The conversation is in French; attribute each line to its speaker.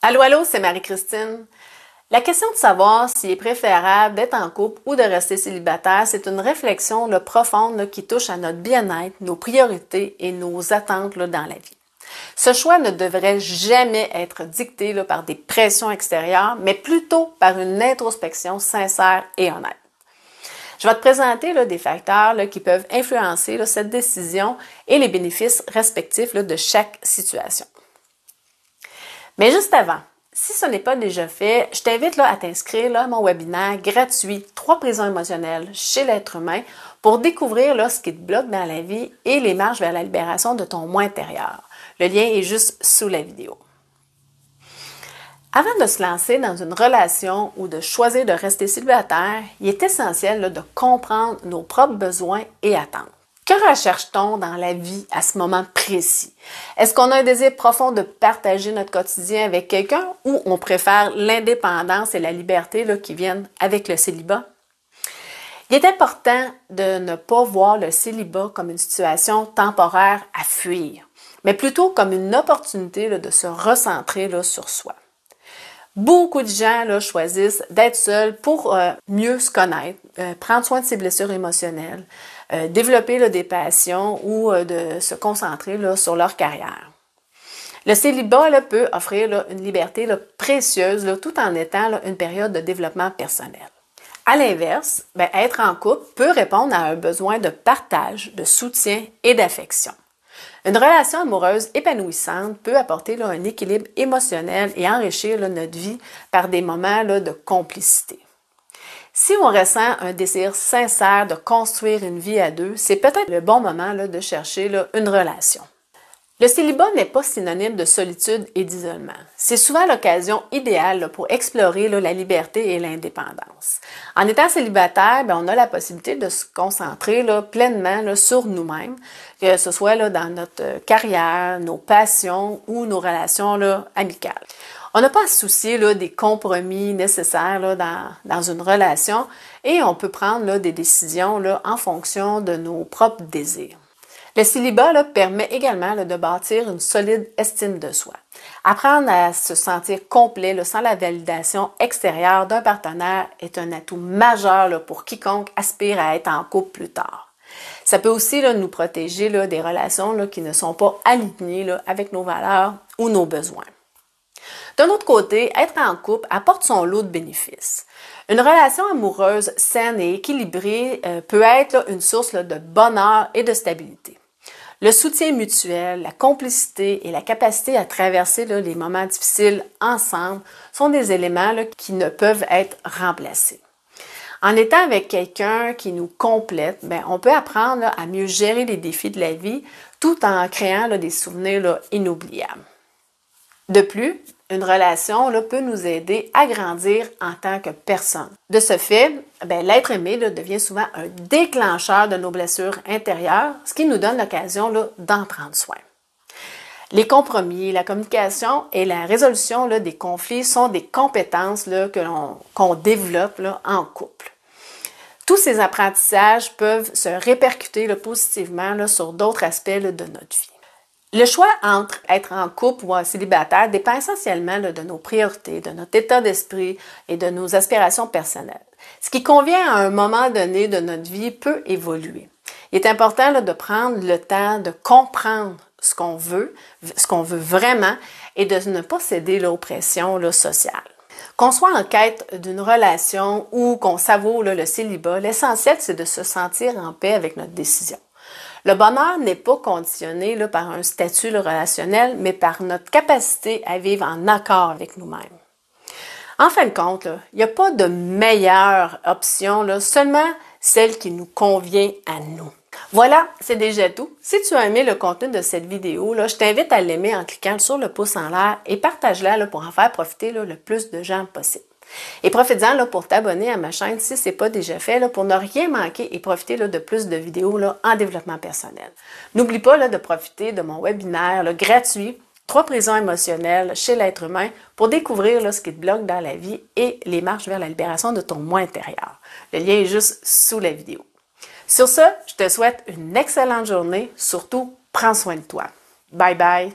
Speaker 1: Allô, allô, c'est Marie-Christine. La question de savoir s'il est préférable d'être en couple ou de rester célibataire, c'est une réflexion profonde qui touche à notre bien-être, nos priorités et nos attentes dans la vie. Ce choix ne devrait jamais être dicté par des pressions extérieures, mais plutôt par une introspection sincère et honnête. Je vais te présenter des facteurs qui peuvent influencer cette décision et les bénéfices respectifs de chaque situation. Mais juste avant, si ce n'est pas déjà fait, je t'invite à t'inscrire à mon webinaire gratuit « 3 prisons émotionnelles chez l'être humain » pour découvrir ce qui te bloque dans la vie et les marches vers la libération de ton moi intérieur. Le lien est juste sous la vidéo. Avant de se lancer dans une relation ou de choisir de rester célibataire, il est essentiel de comprendre nos propres besoins et attentes. Que recherche-t-on dans la vie à ce moment précis? Est-ce qu'on a un désir profond de partager notre quotidien avec quelqu'un ou on préfère l'indépendance et la liberté qui viennent avec le célibat? Il est important de ne pas voir le célibat comme une situation temporaire à fuir, mais plutôt comme une opportunité de se recentrer sur soi. Beaucoup de gens choisissent d'être seuls pour mieux se connaître, prendre soin de ses blessures émotionnelles, développer des passions ou de se concentrer sur leur carrière. Le célibat peut offrir une liberté précieuse tout en étant une période de développement personnel. À l'inverse, être en couple peut répondre à un besoin de partage, de soutien et d'affection. Une relation amoureuse épanouissante peut apporter un équilibre émotionnel et enrichir notre vie par des moments de complicité. Si on ressent un désir sincère de construire une vie à deux, c'est peut-être le bon moment de chercher une relation. Le célibat n'est pas synonyme de solitude et d'isolement. C'est souvent l'occasion idéale pour explorer la liberté et l'indépendance. En étant célibataire, on a la possibilité de se concentrer pleinement sur nous-mêmes, que ce soit dans notre carrière, nos passions ou nos relations amicales. On n'a pas à se soucier des compromis nécessaires dans une relation et on peut prendre des décisions en fonction de nos propres désirs. Le célibat permet également de bâtir une solide estime de soi. Apprendre à se sentir complet sans la validation extérieure d'un partenaire est un atout majeur pour quiconque aspire à être en couple plus tard. Ça peut aussi nous protéger des relations qui ne sont pas alignées avec nos valeurs ou nos besoins. D'un autre côté, être en couple apporte son lot de bénéfices. Une relation amoureuse saine et équilibrée peut être une source de bonheur et de stabilité. Le soutien mutuel, la complicité et la capacité à traverser les moments difficiles ensemble sont des éléments qui ne peuvent être remplacés. En étant avec quelqu'un qui nous complète, on peut apprendre à mieux gérer les défis de la vie tout en créant des souvenirs inoubliables. De plus, une relation peut nous aider à grandir en tant que personne. De ce fait, l'être aimé devient souvent un déclencheur de nos blessures intérieures, ce qui nous donne l'occasion d'en prendre soin. Les compromis, la communication et la résolution des conflits sont des compétences qu'on développe en couple. Tous ces apprentissages peuvent se répercuter positivement sur d'autres aspects de notre vie. Le choix entre être en couple ou célibataire dépend essentiellement de nos priorités, de notre état d'esprit et de nos aspirations personnelles. Ce qui convient à un moment donné de notre vie peut évoluer. Il est important de prendre le temps de comprendre ce qu'on veut vraiment et de ne pas céder aux pressions sociales. Qu'on soit en quête d'une relation ou qu'on savoure le célibat, l'essentiel c'est de se sentir en paix avec notre décision. Le bonheur n'est pas conditionné par un statut relationnel, mais par notre capacité à vivre en accord avec nous-mêmes. En fin de compte, il n'y a pas de meilleure option, seulement celle qui nous convient à nous. Voilà, c'est déjà tout. Si tu as aimé le contenu de cette vidéo, je t'invite à l'aimer en cliquant sur le pouce en l'air et partage-la pour en faire profiter le plus de gens possible. Et profite-en pour t'abonner à ma chaîne si ce n'est pas déjà fait pour ne rien manquer et profiter de plus de vidéos en développement personnel. N'oublie pas de profiter de mon webinaire gratuit « 3 prisons émotionnelles chez l'être humain » pour découvrir ce qui te bloque dans la vie et les marches vers la libération de ton moi intérieur. Le lien est juste sous la vidéo. Sur ce, je te souhaite une excellente journée. Surtout, prends soin de toi. Bye bye!